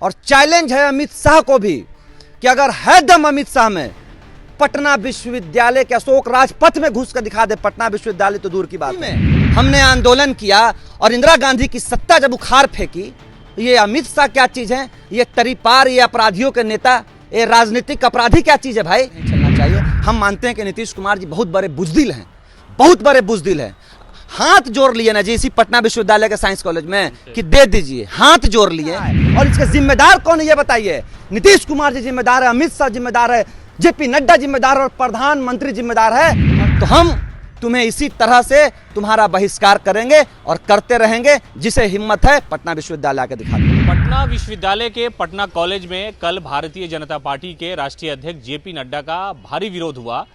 और चैलेंज है अमित शाह को भी कि अगर है दम अमित शाह में, पटना विश्वविद्यालय के अशोक राजपथ में घुस कर दिखा दे। पटना विश्वविद्यालय तो दूर की बात है। हमने आंदोलन किया और इंदिरा गांधी की सत्ता जब उखाड़ फेंकी, ये अमित शाह क्या चीज है? ये तरीपार, ये अपराधियों के नेता, ये राजनीतिक अपराधी क्या चीज है भाई? नहीं चलना चाहिए। हम मानते हैं कि नीतीश कुमार जी बहुत बड़े बुजदिल हैं, बहुत बड़े बुजदिल हैं। हाथ जोड़ लिए ना जी इसी पटना विश्वविद्यालय के साइंस कॉलेज में कि दे दीजिए, हाथ जोड़ लिए। और इसके जिम्मेदार कौन है ये बताइए? नीतीश कुमार जी जिम्मेदार है, अमित शाह जिम्मेदार है, जेपी नड्डा जिम्मेदार और प्रधानमंत्री जिम्मेदार है। तो हम तुम्हें इसी तरह से तुम्हारा बहिष्कार करेंगे और करते रहेंगे। जिसे हिम्मत है पटना विश्वविद्यालय आके दिखा दो। पटना विश्वविद्यालय के पटना कॉलेज में कल भारतीय जनता पार्टी के राष्ट्रीय अध्यक्ष जेपी नड्डा का भारी विरोध हुआ।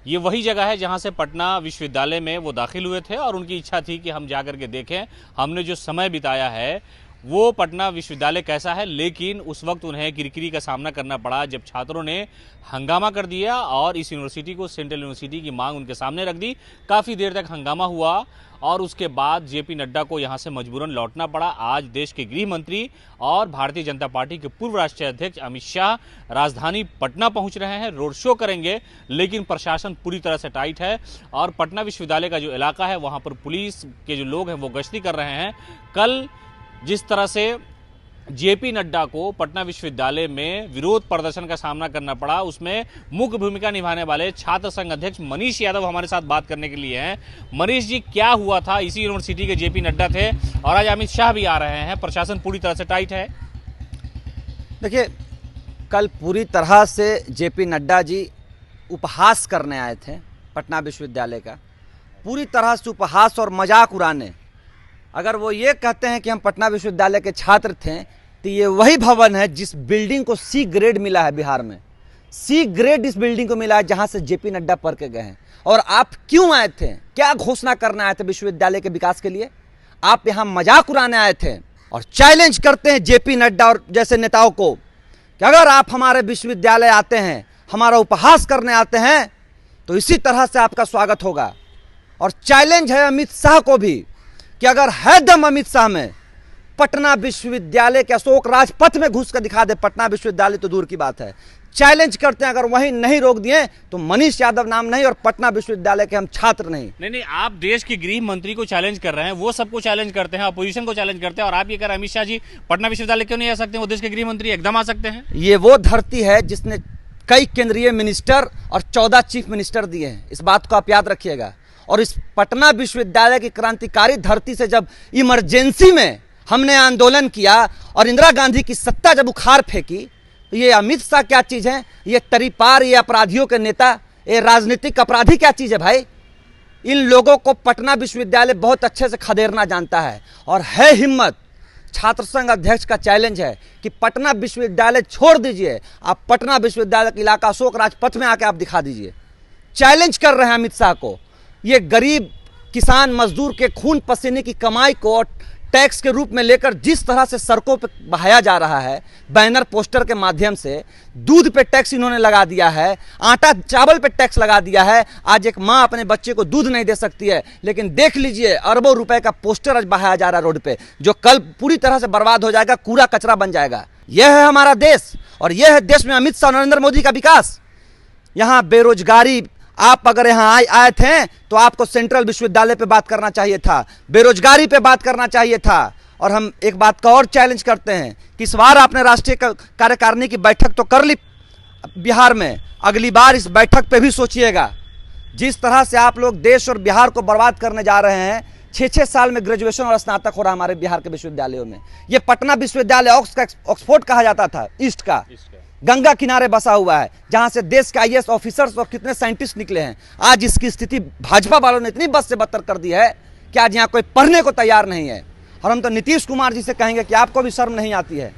ये वही जगह है जहां से पटना विश्वविद्यालय में वो दाखिल हुए थे और उनकी इच्छा थी कि हम जाकर के देखें हमने जो समय बिताया है वो पटना विश्वविद्यालय कैसा है। लेकिन उस वक्त उन्हें किरकिरी का सामना करना पड़ा जब छात्रों ने हंगामा कर दिया और इस यूनिवर्सिटी को सेंट्रल यूनिवर्सिटी की मांग उनके सामने रख दी। काफ़ी देर तक हंगामा हुआ और उसके बाद जेपी नड्डा को यहां से मजबूरन लौटना पड़ा। आज देश के गृह मंत्री और भारतीय जनता पार्टी के पूर्व राष्ट्रीय अध्यक्ष अमित शाह राजधानी पटना पहुंच रहे हैं, रोड शो करेंगे। लेकिन प्रशासन पूरी तरह से टाइट है और पटना विश्वविद्यालय का जो इलाका है वहां पर पुलिस के जो लोग हैं वो गश्ती कर रहे हैं। कल जिस तरह से जेपी नड्डा को पटना विश्वविद्यालय में विरोध प्रदर्शन का सामना करना पड़ा, उसमें मुख्य भूमिका निभाने वाले छात्र संघ अध्यक्ष मनीष यादव हमारे साथ बात करने के लिए हैं। मनीष जी, क्या हुआ था? इसी यूनिवर्सिटी के जेपी नड्डा थे और आज अमित शाह भी आ रहे हैं, प्रशासन पूरी तरह से टाइट है। देखिए, कल पूरी तरह से जेपी नड्डा जी उपहास करने आए थे पटना विश्वविद्यालय का, पूरी तरह से उपहास और मजाक उड़ाने। अगर वो ये कहते हैं कि हम पटना विश्वविद्यालय के छात्र थे तो ये वही भवन है जिस बिल्डिंग को सी ग्रेड मिला है बिहार में। सी ग्रेड इस बिल्डिंग को मिला है जहां से जेपी नड्डा पढ़ के गए हैं। और आप क्यों आए थे? क्या घोषणा करने आए थे विश्वविद्यालय के विकास के लिए? आप यहाँ मजाक उड़ाने आए थे और चैलेंज करते हैं जेपी नड्डा और जैसे नेताओं को कि अगर आप हमारे विश्वविद्यालय आते हैं, हमारा उपहास करने आते हैं, तो इसी तरह से आपका स्वागत होगा। और चैलेंज है अमित शाह को भी कि अगर है दम अमित शाह में, पटना विश्वविद्यालय के अशोक राजपथ में घुस कर दिखा दे। पटना विश्वविद्यालय तो दूर की बात है। चैलेंज करते हैं, अगर वहीं नहीं रोक दिए तो मनीष यादव नाम नहीं और पटना विश्वविद्यालय के हम छात्र नहीं। नहीं, आप देश के गृह मंत्री को चैलेंज कर रहे हैं, वो सबको चैलेंज करते हैं, अपोजिशन को चैलेंज करते हैं, और आप ये कह रहे हैं अमित शाह जी पटना विश्वविद्यालय क्यों नहीं आ सकते? वो देश के गृह मंत्री एकदम आ सकते हैं। ये वो धरती है जिसने कई केंद्रीय मिनिस्टर और 14 चीफ मिनिस्टर दिए हैं, इस बात को आप याद रखिएगा। और इस पटना विश्वविद्यालय की क्रांतिकारी धरती से जब इमरजेंसी में हमने आंदोलन किया और इंदिरा गांधी की सत्ता जब उखाड़ फेंकी, तो ये अमित शाह क्या चीज है? ये तरीपार, ये अपराधियों के नेता, ये राजनीतिक अपराधी क्या चीज है भाई? इन लोगों को पटना विश्वविद्यालय बहुत अच्छे से खदेड़ना जानता है और है हिम्मत। छात्र संघ अध्यक्ष का चैलेंज है कि पटना विश्वविद्यालय छोड़ दीजिए, आप पटना विश्वविद्यालय का इलाका अशोक राजपथ में आके आप दिखा दीजिए। चैलेंज कर रहे हैं अमित शाह को। ये गरीब किसान मजदूर के खून पसीने की कमाई को टैक्स के रूप में लेकर जिस तरह से सड़कों पर बहाया जा रहा है, बैनर पोस्टर के माध्यम से, दूध पे टैक्स इन्होंने लगा दिया है, आटा चावल पे टैक्स लगा दिया है। आज एक माँ अपने बच्चे को दूध नहीं दे सकती है, लेकिन देख लीजिए अरबों रुपए का पोस्टर आज बहाया जा रहा है रोड पे, जो कल पूरी तरह से बर्बाद हो जाएगा, कूड़ा कचरा बन जाएगा। यह है हमारा देश और यह है देश में अमित शाह नरेंद्र मोदी का विकास। यहाँ बेरोजगारी, आप अगर यहाँ आए थे तो आपको सेंट्रल विश्वविद्यालय पे बात करना चाहिए था, बेरोजगारी पे बात करना चाहिए था। और हम एक बात का और चैलेंज करते हैं कि इस बार आपने राष्ट्रीय कार्यकारिणी की बैठक तो कर ली बिहार में, अगली बार इस बैठक पे भी सोचिएगा। जिस तरह से आप लोग देश और बिहार को बर्बाद करने जा रहे हैं, 6-6 साल में ग्रेजुएशन और स्नातक हो रहा है हमारे बिहार के विश्वविद्यालयों में। ये पटना विश्वविद्यालय ऑक्सफोर्ड कहा जाता था, ईस्ट का, गंगा किनारे बसा हुआ है, जहां से देश के आईएएस ऑफिसर्स और कितने साइंटिस्ट निकले हैं। आज इसकी स्थिति भाजपा वालों ने इतनी बद से बदतर कर दी है कि आज यहाँ कोई पढ़ने को तैयार नहीं है। और हम तो नीतीश कुमार जी से कहेंगे कि आपको भी शर्म नहीं आती है,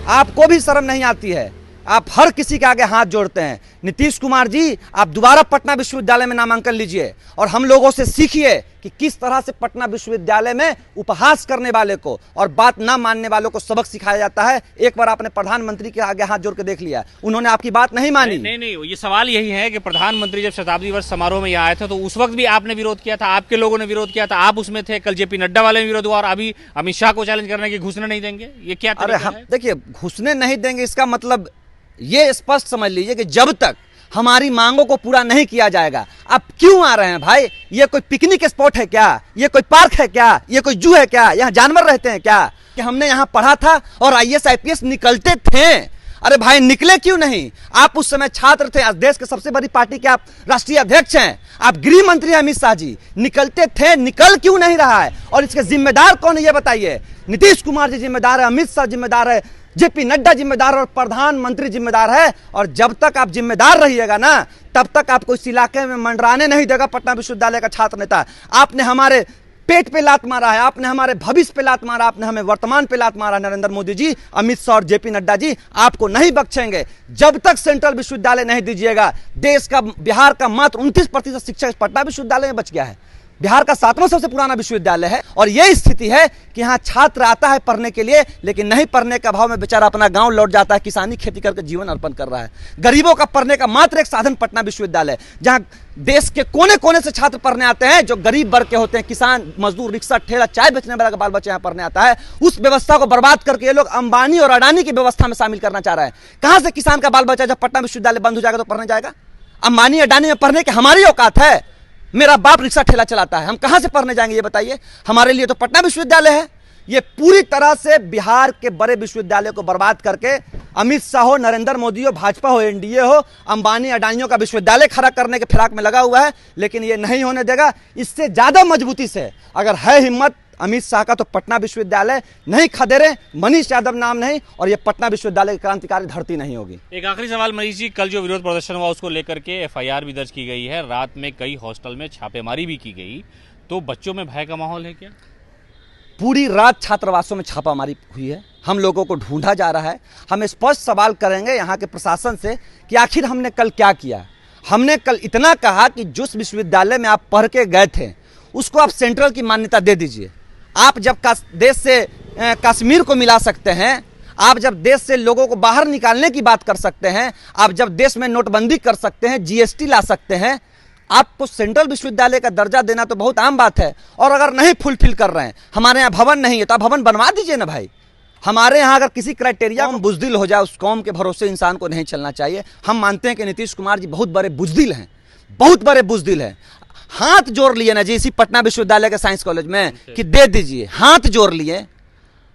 आपको भी शर्म नहीं आती है। आप हर किसी के आगे हाथ जोड़ते हैं। नीतीश कुमार जी, आप दोबारा पटना विश्वविद्यालय में नामांकन लीजिए और हम लोगों से सीखिए कि किस तरह से पटना विश्वविद्यालय में उपहास करने वाले को और बात ना मानने वालों को सबक सिखाया जाता है। एक बार आपने प्रधानमंत्री के आगे हाथ जोड़ के देख लिया, उन्होंने आपकी बात नहीं मानी। नहीं, ये सवाल यही है कि प्रधानमंत्री जब शताब्दी वर्ष समारोह में यहाँ आए थे तो उस वक्त भी आपने विरोध किया था, आपके लोगों ने विरोध किया था, आप उसमें थे। कल जेपी नड्डा वाले ने विरोध हुआ और अभी अमित शाह को चैलेंज करने की घुसने नहीं देंगे, ये क्या अरे हम देखिए, घुसने नहीं देंगे इसका मतलब ये स्पष्ट समझ लीजिए कि जब तक हमारी मांगों को पूरा नहीं किया जाएगा। आप क्यों आ रहे हैं भाई? ये कोई पिकनिक स्पॉट है क्या? ये कोई पार्क है क्या? ये कोई जू है क्या? यहाँ जानवर रहते हैं क्या? कि हमने यहाँ पढ़ा था और IAS IPS निकलते थे। अरे भाई निकले क्यों नहीं? आप उस समय छात्र थे, आज देश के सबसे बड़ी पार्टी के आप राष्ट्रीय अध्यक्ष हैं, आप गृह मंत्री अमित शाह जी, निकलते थे, निकल क्यों नहीं रहा है? और इसके जिम्मेदार कौन है ये बताइए? नीतीश कुमार जी जिम्मेदार है, अमित शाह जिम्मेदार है, जेपी नड्डा जिम्मेदार और प्रधानमंत्री जिम्मेदार है। और जब तक आप जिम्मेदार रहिएगा ना, तब तक आपको इस इलाके में मंडराने नहीं देगा पटना विश्वविद्यालय का छात्र नेता। आपने हमारे पेट पे लात मारा है, आपने हमारे भविष्य पे लात मारा, आपने हमें वर्तमान पे लात मारा। नरेंद्र मोदी जी, अमित शाह और जेपी नड्डा जी आपको नहीं बख्शेंगे। जब तक सेंट्रल विश्वविद्यालय नहीं दीजिएगा, देश का बिहार का मात्र 29% शिक्षक पटना विश्वविद्यालय में बच गया है। बिहार का 7वां सबसे पुराना विश्वविद्यालय है और यह स्थिति है कि यहाँ छात्र आता है पढ़ने के लिए, लेकिन नहीं पढ़ने का अभाव में बेचारा अपना गांव लौट जाता है, किसानी खेती करके जीवन अर्पण कर रहा है। गरीबों का पढ़ने का मात्र एक साधन पटना विश्वविद्यालय, जहाँ देश के कोने कोने से छात्र पढ़ने आते हैं, जो गरीब वर्ग के होते हैं, किसान, मजदूर, रिक्शा, ठेला, चाय बेचने वाला का बाल बच्चा यहाँ पढ़ने आता है। उस व्यवस्था को बर्बाद करके ये लोग अंबानी और अडानी की व्यवस्था में शामिल करना चाह रहे हैं। कहाँ से किसान का बाल बच्चा जब पटना विश्वविद्यालय बंद हो जाएगा तो पढ़ने जाएगा? अंबानी अडानी में पढ़ने की हमारी औकात है? मेरा बाप रिक्शा ठेला चलाता है, हम कहां से पढ़ने जाएंगे ये बताइए? हमारे लिए तो पटना विश्वविद्यालय है। ये पूरी तरह से बिहार के बड़े विश्वविद्यालय को बर्बाद करके अमित शाह हो, नरेंद्र मोदी हो, भाजपा हो, एनडीए हो, अंबानी अडानियों का विश्वविद्यालय खड़ा करने के फिराक में लगा हुआ है, लेकिन ये नहीं होने देगा। इससे ज्यादा मजबूती से अगर है हिम्मत अमित शाह का, तो पटना विश्वविद्यालय नहीं खदेड़े, मनीष यादव नाम नहीं, और ये पटना विश्वविद्यालय की क्रांतिकारी धरती नहीं होगी। एक आखिरी सवाल मनीष जी, कल जो विरोध प्रदर्शन हुआ उसको लेकर के FIR भी दर्ज की गई है, रात में कई हॉस्टल में छापेमारी भी की गई, तो बच्चों में भय का माहौल है क्या? पूरी रात छात्रावासों में छापामारी हुई है, हम लोगों को ढूंढा जा रहा है। हम स्पष्ट सवाल करेंगे यहाँ के प्रशासन से कि आखिर हमने कल क्या किया। हमने कल इतना कहा कि जिस विश्वविद्यालय में आप पढ़ के गए थे उसको आप सेंट्रल की मान्यता दे दीजिए। आप जब देश से कश्मीर को मिला सकते हैं, आप जब देश से लोगों को बाहर निकालने की बात कर सकते हैं, आप जब देश में नोटबंदी कर सकते हैं, GST ला सकते हैं, आपको सेंट्रल विश्वविद्यालय का दर्जा देना तो बहुत आम बात है। और अगर नहीं फुलफिल कर रहे हैं, हमारे यहाँ भवन नहीं है तो आप भवन बनवा दीजिए ना भाई। हमारे यहाँ अगर किसी क्राइटेरिया में बुजदिल हो जाए, उस कौम के भरोसे इंसान को नहीं चलना चाहिए। हम मानते हैं कि नीतीश कुमार जी बहुत बड़े बुजदिल हैं, बहुत बड़े बुजदिल हैं। हाथ जोड़ लिए ना जी इसी पटना विश्वविद्यालय के साइंस कॉलेज में कि दे दीजिए, हाथ जोड़ लिए।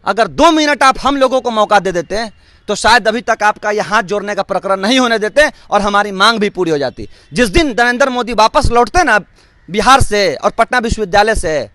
अगर 2 मिनट आप हम लोगों को मौका दे देते हैं तो शायद अभी तक आपका यह हाथ जोड़ने का प्रकरण नहीं होने देते और हमारी मांग भी पूरी हो जाती। जिस दिन नरेंद्र मोदी वापस लौटते ना बिहार से और पटना विश्वविद्यालय से,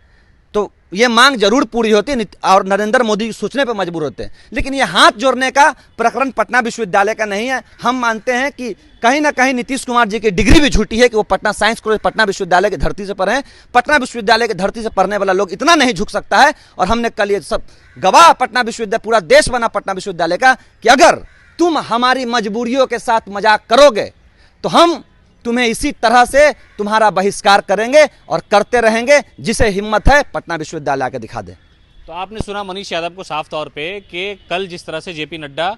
तो ये मांग जरूर पूरी होती है और नरेंद्र मोदी सोचने पर मजबूर होते हैं। लेकिन ये हाथ जोड़ने का प्रकरण पटना विश्वविद्यालय का नहीं है। हम मानते हैं कि कहीं ना कहीं नीतीश कुमार जी की डिग्री भी झूठी है कि वो पटना साइंस कॉलेज पटना विश्वविद्यालय की धरती से पढ़े। पटना विश्वविद्यालय की धरती से पढ़ने वाला लोग इतना नहीं झुक सकता है। और हमने कल ये सब गवाह पटना विश्वविद्यालय, पूरा देश बना पटना विश्वविद्यालय का, कि अगर तुम हमारी मजबूरियों के साथ मजाक करोगे तो हम तुम्हें इसी तरह से तुम्हारा बहिष्कार करेंगे और करते रहेंगे। जिसे हिम्मत है पटना विश्वविद्यालय आके दिखा दे। तो आपने सुना मनीष यादव को साफ तौर पे कि कल जिस तरह से जेपी नड्डा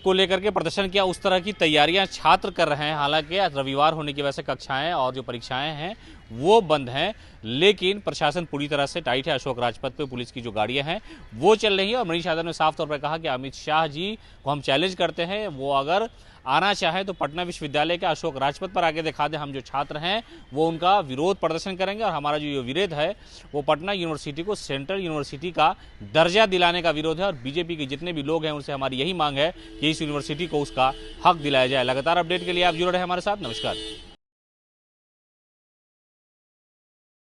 को लेकर के प्रदर्शन किया, उस तरह की तैयारियां छात्र कर रहे हैं। हालांकि रविवार होने की वजह से कक्षाएं और जो परीक्षाएं हैं वो बंद हैं, लेकिन प्रशासन पूरी तरह से टाइट है। अशोक राजपथ पे पुलिस की जो गाड़ियां हैं वो चल रही है। और मनीष यादव ने साफ तौर पर कहा कि अमित शाह जी को हम चैलेंज करते हैं, वो अगर आना चाहे तो पटना विश्वविद्यालय के अशोक राजपथ पर आके दिखा दे। हम जो छात्र हैं वो उनका विरोध प्रदर्शन करेंगे और हमारा जो विरोध है वो पटना यूनिवर्सिटी को सेंट्रल यूनिवर्सिटी का दर्जा दिलाने का विरोध है। और बीजेपी के जितने भी लोग हैं उनसे हमारी यही मांग है कि इस यूनिवर्सिटी को उसका हक दिलाया जाए। लगातार अपडेट के लिए आप जुड़े रहे हमारे साथ। नमस्कार।